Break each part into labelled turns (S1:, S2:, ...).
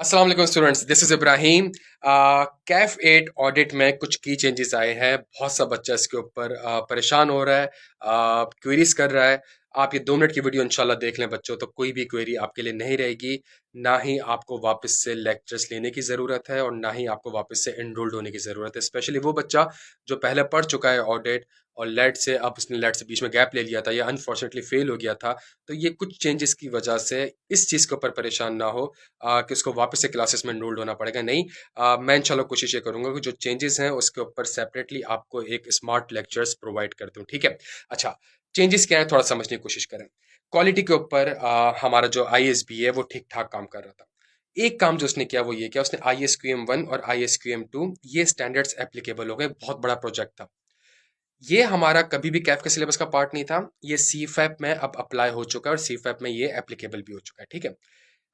S1: अस्सलाम वालेकुम students, this is Ibrahim. Kaif 8 audit में कुछ की चेंजेस आए हैं। बहुत सा बच्चा इसके ऊपर परेशान हो रहा है, क्वेरीज कर रहा है। आप ये 2 मिनट की वीडियो इंशाल्लाह देख लें बच्चों, तो कोई भी क्वेरी आपके लिए नहीं रहेगी। ना ही आपको वापस से लेक्चर्स लेने की ज़रूरत है और ना ही आपको वापस से एनरोल्ड होने की ज़रूरत है। स्पेशली वो बच्चा जो पहले पढ़ चुका है ऑडिट और लेट से, अब उसने लेट से बीच में गैप ले लिया था या अनफॉर्चुनेटली फेल हो गया था, तो ये कुछ चेंजेस की वजह से इस चीज़ के ऊपर परेशान ना हो कि उसको वापस से क्लासेस में एनरोल्ड होना पड़ेगा। नहीं, मैं इंशाल्लाह कोशिश ये करूंगा कि जो चेंजेस हैं उसके ऊपर सेपरेटली आपको एक स्मार्ट लेक्चर्स प्रोवाइड कर दूं। ठीक है। अच्छा, चेंजेस क्या है थोड़ा समझने की कोशिश करें। क्वालिटी के ऊपर हमारा जो ISB है वो ठीक ठाक काम कर रहा था। एक काम जो उसने किया वो ये किया, उसने ISQM1 और ISQM2 ये स्टैंडर्ड्स एप्लीकेबल हो गए। बहुत बड़ा प्रोजेक्ट था ये हमारा, कभी भी कैफ के सिलेबस का पार्ट नहीं था। ये CFAP में अब अप्लाई हो चुका है और CFAP में ये एप्लीकेबल भी हो चुका है। ठीक है।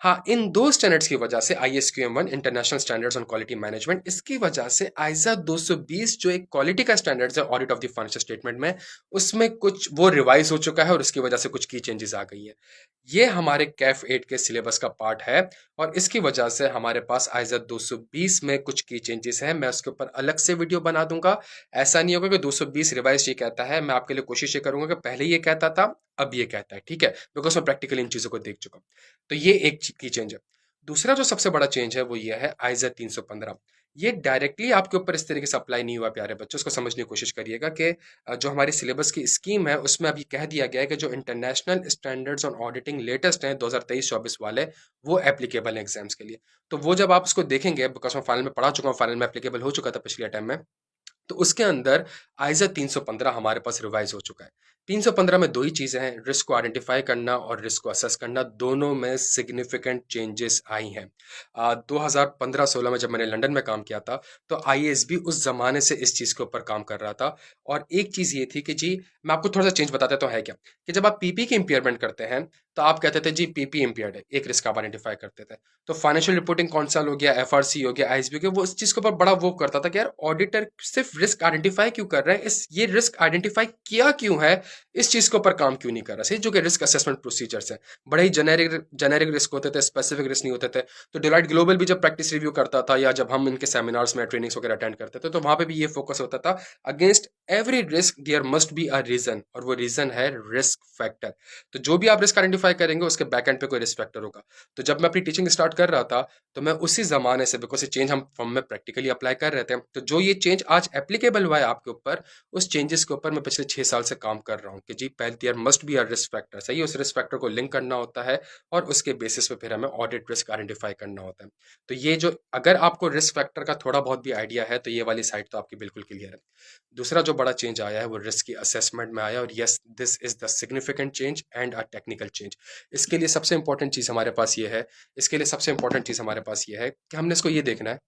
S1: हाँ, इन दो स्टैंडर्ड्स की वजह से ISQM1 international standards on quality management, इसकी वजह से आइजा 220 जो एक क्वालिटी का स्टैंडर्ड्स है audit of the financial statement में, उसमें कुछ वो रिवाइज हो चुका है और उसकी वजह से कुछ की चेंजेस आ गई है। ये हमारे कैफ 8 के सिलेबस का पार्ट है और इसकी वजह से हमारे पास आइजा 220 में कुछ की चेंजेस हैं। मैं उसके ऊपर अलग से वीडियो बना दूंगा। ऐसा नहीं होगा कि 220 रिवाइज ये कहता है, मैं आपके लिए कोशिश ये करूंगा कि पहले ये कहता था अब ये कहता है। ठीक है, बिकॉज मैं प्रैक्टिकली इन चीजों को देख चुका हूं। तो ये एक की चेंज है। दूसरा जो सबसे बड़ा चेंज है वो ये है आइजा 315। ये डायरेक्टली आपके ऊपर इस तरीके से अप्लाई नहीं हुआ प्यारे बच्चों, उसको समझने की कोशिश करिएगा कि जो हमारी सिलेबस की स्कीम है उसमें अभी कह दिया गया है कि जो international standards on auditing latest हैं 2023-24 वाले, वो एप्लीकेबल हैं एग्जाम्स के लिए। तो वो जब आप उसको देखेंगे, बिकॉज मैं फाइनल में पढ़ा चुका हूँ, फाइनल में एप्लीकेबल हो चुका था पिछले टाइम में, तो उसके अंदर आइजा 315 हमारे पास रिवाइज हो चुका है। 315 में दो ही चीजें हैं, रिस्क को आइडेंटिफाई करना और रिस्क को असेस करना। दोनों में सिग्निफिकेंट चेंजेस आई हैं। 2015-16 में जब मैंने लंदन में काम किया था, तो ISB उस जमाने से इस चीज के ऊपर काम कर रहा था। और एक चीज ये थी कि जी, मैं आपको थोड़ा सा चेंज बताता तो है क्या, कि जब आप पीपी की इंपेयरमेंट करते हैं तो आप कहते थे जी पीपी इंपेयर्ड है, एक रिस्क आप आइडेंटिफाई करते थे। तो फाइनेंशियल रिपोर्टिंग कौंसल हो गया, FRC हो गया, ISB हो गया, वो इस चीज के ऊपर बड़ा वो करता था कि यार ऑडिटर सिर्फ रिस्क आइडेंटिफाई क्यों कर रहे हैं, इस ये रिस्क आइडेंटिफाई किया क्यों है, इस चीज के ऊपर काम क्यों नहीं कर रहा। सही, जो कि रिस्क असेसमेंट प्रोसीजर्स है, बड़े ही जेनेरिक रिस्क होते थे, स्पेसिफिक रिस्क नहीं होते थे। तो डिलाइट ग्लोबल भी जब प्रैक्टिस रिव्यू करता था या जब हम इनके सेमिनार्स में ट्रेनिंग्स वगैरह अटेंड करते थे, तो वहां पे भी ये फोकस होता था, against every risk there must be a reason, और वो रीजन है रिस्क फैक्टर। तो जो भी आप रिस्क आइडेंटिफाई करेंगे उसके बैक एंड पे कोई रिस्क फैक्टर होगा। तो जब मैं अपनी टीचिंग स्टार्ट कर रहा था, तो मैं उसी जमाने से, बिकॉज ये चेंज हम फॉर्म में प्रैक्टिकली अप्लाई कर रहे थे, तो जो ये चेंज आज एप्लीकेबल हुआ है आपके ऊपर, उस चेंजेस के ऊपर मैं पिछले 6 साल से काम कर रहा हूँ कि जी पहले there must be a risk factor. सही, उस रिस्क फैक्टर को लिंक करना होता है और उसके बेसिस पे फिर हमें ऑडिट रिस्क आइडेंटिफाई करना होता है। तो ये जो, अगर आपको रिस्क फैक्टर का थोड़ा बहुत भी आइडिया है तो ये वाली साइड तो आपकी बिल्कुल क्लियर है। दूसरा जो बड़ा चेंज आया है वो रिस्क की असेसमेंट में आया, और yes, this is the significant change and a technical change. इसके लिए सबसे इंपॉर्टेंट चीज हमारे पास ये है, इसके लिए सबसे इंपॉर्टेंट चीज हमारे पास ये है कि हमने इसको ये देखना है,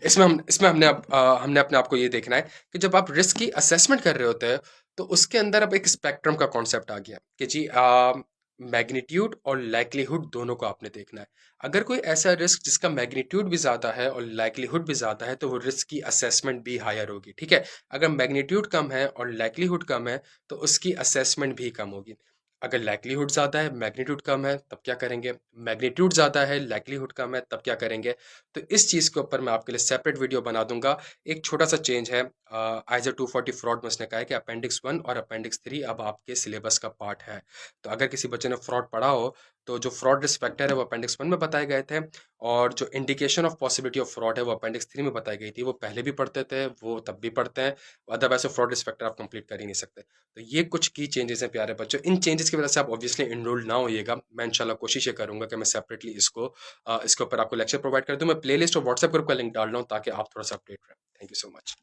S1: इसमें हमने अपने आप को ये देखना है कि जब आप रिस्क की असेसमेंट कर रहे होते हैं, तो उसके अंदर अब एक स्पेक्ट्रम का कॉन्सेप्ट आ गया कि जी मैग्नीट्यूड और लाइक्लीहुड दोनों को आपने देखना है। अगर कोई ऐसा रिस्क जिसका मैग्नीट्यूड भी ज्यादा है और लाइक्लीहुड भी ज्यादा है, तो वो रिस्क की असेसमेंट भी हायर होगी। ठीक है। अगर मैग्नीट्यूड कम है और लाइक्लीहुड कम है, तो उसकी असेसमेंट भी कम होगी। अगर लाइक्लीहुड ज्यादा है, मैग्नीट्यूड कम है, तब क्या करेंगे। मैग्नीट्यूड ज्यादा है, लाइक्लीहुड कम है, तब क्या करेंगे। तो इस चीज के ऊपर मैं आपके लिए सेपरेट वीडियो बना दूंगा। एक छोटा सा चेंज है, आइजा 240 फ्रॉड में उसने कहा है कि अपेंडिक्स 1 और अपेंडिक्स 3 अब आपके सिलेबस का पार्ट है। तो अगर किसी बच्चे ने फ्रॉड पढ़ा हो, तो जो फ्रॉड रिस्क फैक्टर है वो अपेंडिक्स 1 में बताए गए थे, और जो indication of possibility of fraud है वो अपेंडिक्स 3 में बताई गई थी। वो पहले भी पढ़ते थे, वो तब भी पढ़ते हैं, अदरवाइज फ्रॉड रिस्क फैक्टर आप कंप्लीट कर ही नहीं सकते। तो ये कुछ की चेंजेस हैं प्यारे बच्चों। इन चेंजेस की वजह से आप ऑब्वियसली इनरोल्ड ना होइएगा। मैं इंशाल्लाह कोशिश ये करूंगा कि मैं सेपरेटली इसके ऊपर आपको लेक्चर प्रोवाइड कर दूं। मैं प्लेलिस्ट और व्हाट्सएप ग्रुप का लिंक डाल रहा हूं ताकि आप थोड़ा सा अपडेट रहें। Thank you so much.